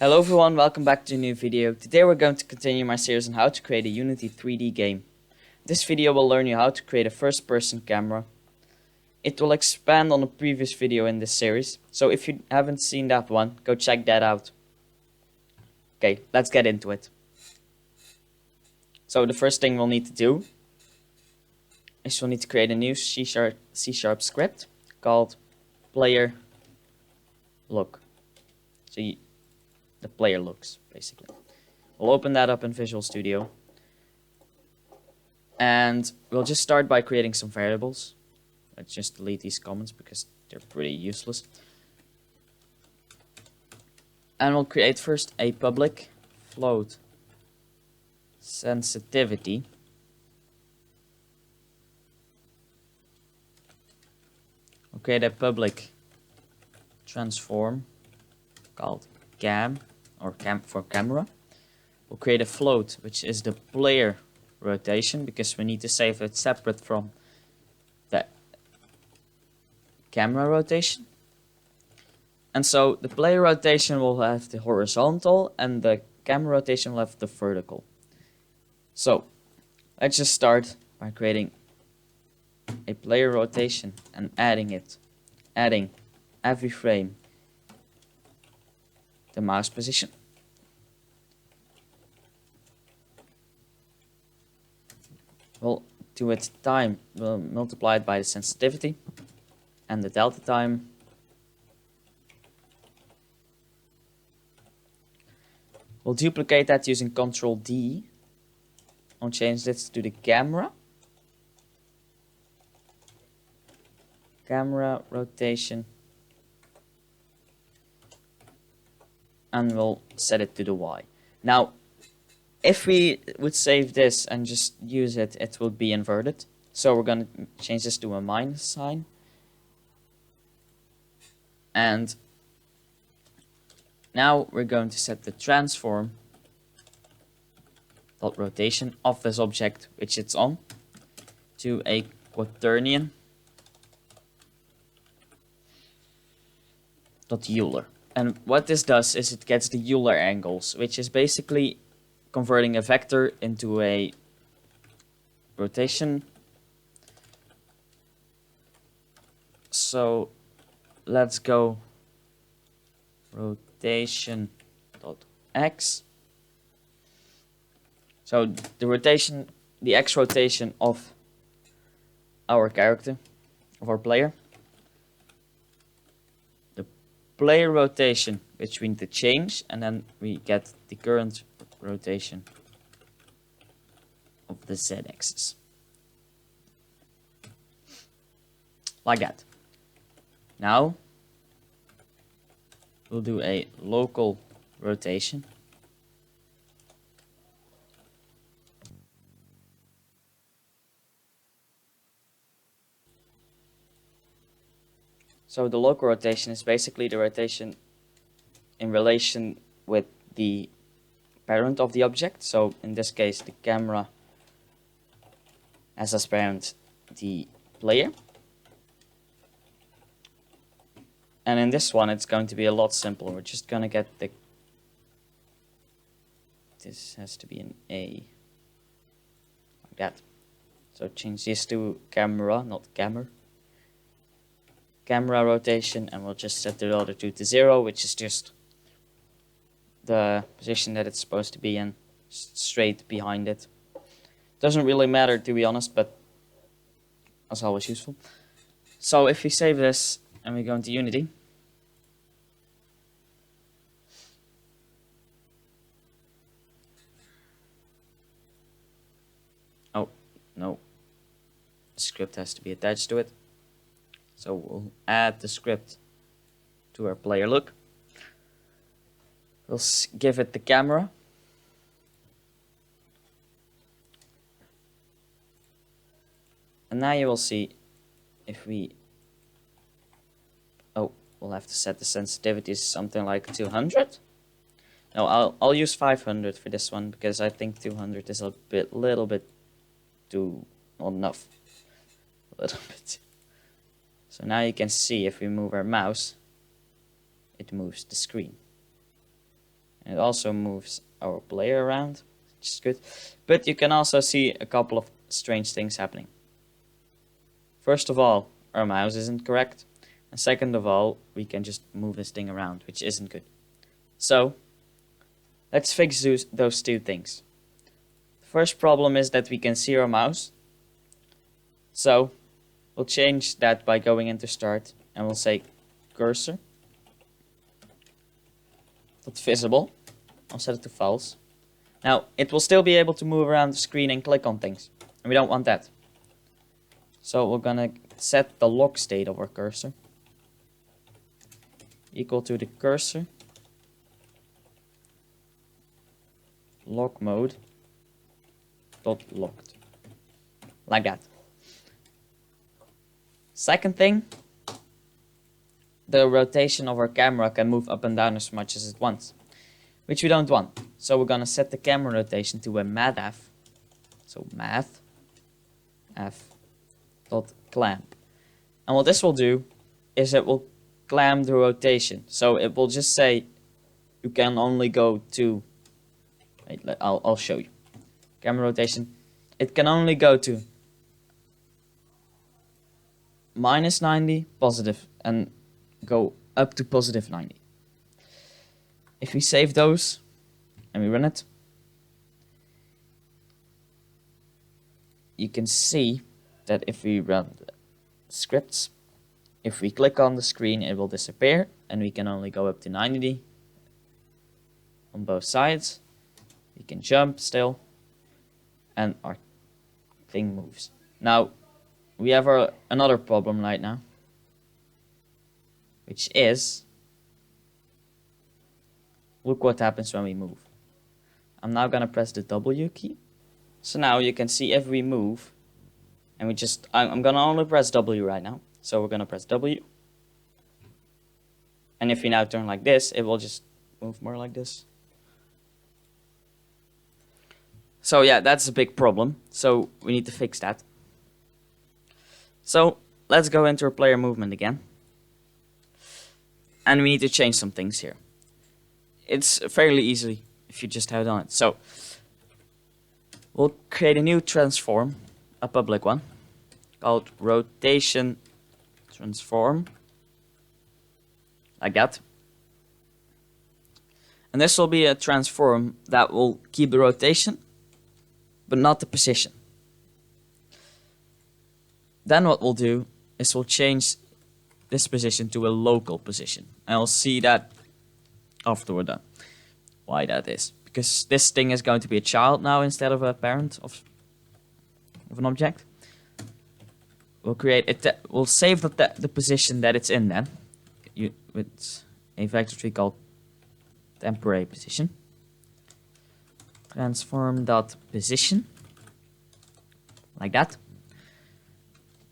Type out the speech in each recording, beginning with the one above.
Hello everyone, welcome back to a new video. Today we're going to continue my series on how to create a Unity 3D game. This video will learn you how to create a first-person camera. It will expand on a previous video in this series, so if you haven't seen that one, go check that out. Okay, let's get into it. So the first thing we'll need to do is we'll need to create a new C# script called player look. So the player looks, basically. We'll open that up in Visual Studio. And we'll just start by creating some variables. Let's just delete these comments because they're pretty useless. And we'll create first a public float sensitivity. We'll create a public transform called cam or cam for camera. We'll create a float, which is the player rotation, because we need to save it separate from the camera rotation. And so the player rotation will have the horizontal and the camera rotation will have the vertical. So let's just start by creating a player rotation and adding every frame the mouse position. We'll do it time, we'll multiply it by the sensitivity and the delta time. We'll duplicate that using Ctrl D. I'll change this to the camera rotation, and we'll set it to the Y. Now, if we would save this and just use it, it will be inverted. So we're going to change this to a minus sign. And now we're going to set the transform dot rotation of this object which it's on to a quaternion dot Euler. And what this does is it gets the Euler angles, which is basically converting a vector into a rotation. So let's go rotation dot x. So the rotation, the x rotation of our character, of our player. The player rotation, which we need to change, and then we get the current rotation of the z-axis. Like that. Now we'll do a local rotation. So the local rotation is basically the rotation in relation with the parent of the object. So in this case, the camera has as parent the player. And in this one, it's going to be a lot simpler. We're just going to get the... This has to be an A. Like that. So change this to camera, not camera. Camera rotation, and we'll just set the other two to 0, which is just the position that it's supposed to be in, straight behind it. Doesn't really matter, to be honest, but that's always useful. So if we save this and we go into Unity, oh no, the script has to be attached to it. So we'll add the script to our player look. We'll give it the camera. And now you will see if we... Oh, we'll have to set the sensitivity to something like 200. No, I'll use 500 for this one because I think 200 is a little bit too... Not enough. A little bit. So now you can see if we move our mouse, it moves the screen. It also moves our player around, which is good. But you can also see a couple of strange things happening. First of all, our mouse isn't correct. And second of all, we can just move this thing around, which isn't good. So, let's fix those two things. The first problem is that we can see our mouse. So, we'll change that by going into Start, and we'll say cursor. That's visible. I'll set it to false. Now, it will still be able to move around the screen and click on things. And we don't want that. So we're gonna set the lock state of our cursor equal to the cursor lock mode dot locked. Like that. Second thing, the rotation of our camera can move up and down as much as it wants, which we don't want. So we're gonna set the camera rotation to a math. So math f dot clamp. And what this will do is it will clamp the rotation. So it will just say you can only go to, wait, I'll show you. Camera rotation. It can only go to -90, positive, and go up to +90. If we save those and we run it, you can see that if we run the scripts, if we click on the screen, it will disappear, and we can only go up to 90 on both sides. We can jump still, and our thing moves. Now, we have another problem right now, which is, look what happens when we move. I'm now gonna press the W key. So now you can see if we move, and I'm gonna only press W right now. So we're gonna press W. And if we now turn like this, it will just move more like this. So yeah, that's a big problem. So we need to fix that. So let's go into our player movement again. And we need to change some things here. It's fairly easy if you just have done it. So we'll create a new transform, a public one, called rotation transform, like that. And this will be a transform that will keep the rotation, but not the position. Then what we'll do is we'll change this position to a local position. And I'll see that after we're done. Why that is. Because this thing is going to be a child now instead of a parent of an object. We'll create it. We'll save the position that it's in then, with a vector tree called temporary position. Transform dot position, like that,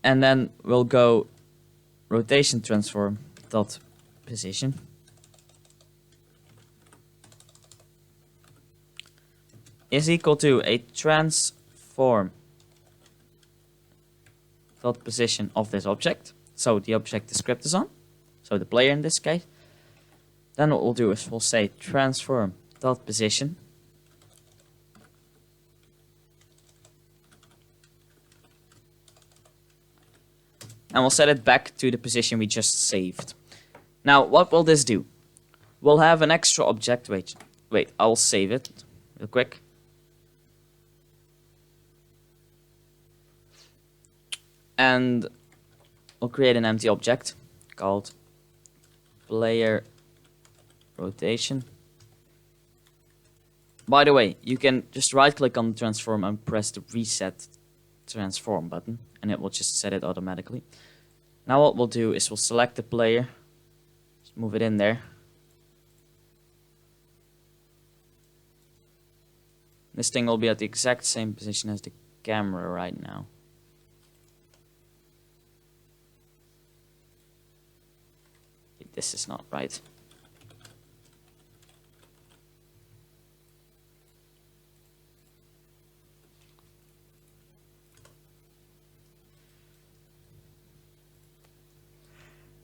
and then we'll go rotation transform dot position. Is equal to a transform dot position of this object. So the object the script is on, so the player in this case. Then what we'll do is we'll say transform dot position and we'll set it back to the position we just saved. Now what will this do? We'll have an extra object. Wait, I'll save it real quick. And we'll create an empty object called player rotation. By the way, you can just right click on the transform and press the reset transform button, and it will just set it automatically. Now what we'll do is we'll select the player, just move it in there. This thing will be at the exact same position as the camera right now. This is not right.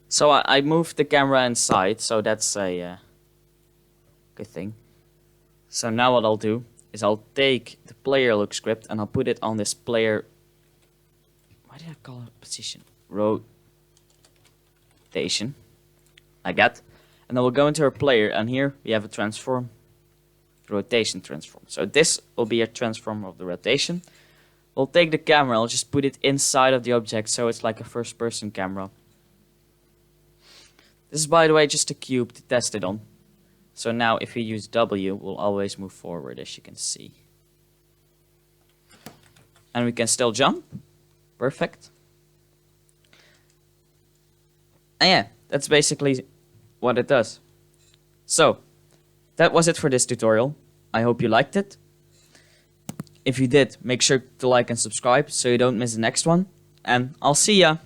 So I moved the camera inside, so that's a good thing. So now what I'll do is I'll take the player look script and I'll put it on this player, why did I call it position? Rotation, like that. And then we'll go into our player, and here we have a transform, rotation transform. So this will be a transform of the rotation. We'll take the camera, I'll just put it inside of the object so it's like a first person camera. This is, by the way, just a cube to test it on. So now if we use W, we'll always move forward, as you can see. And we can still jump. Perfect. And yeah, that's basically what it does. So, that was it for this tutorial. I hope you liked it. If you did, make sure to like and subscribe so you don't miss the next one. And I'll see ya!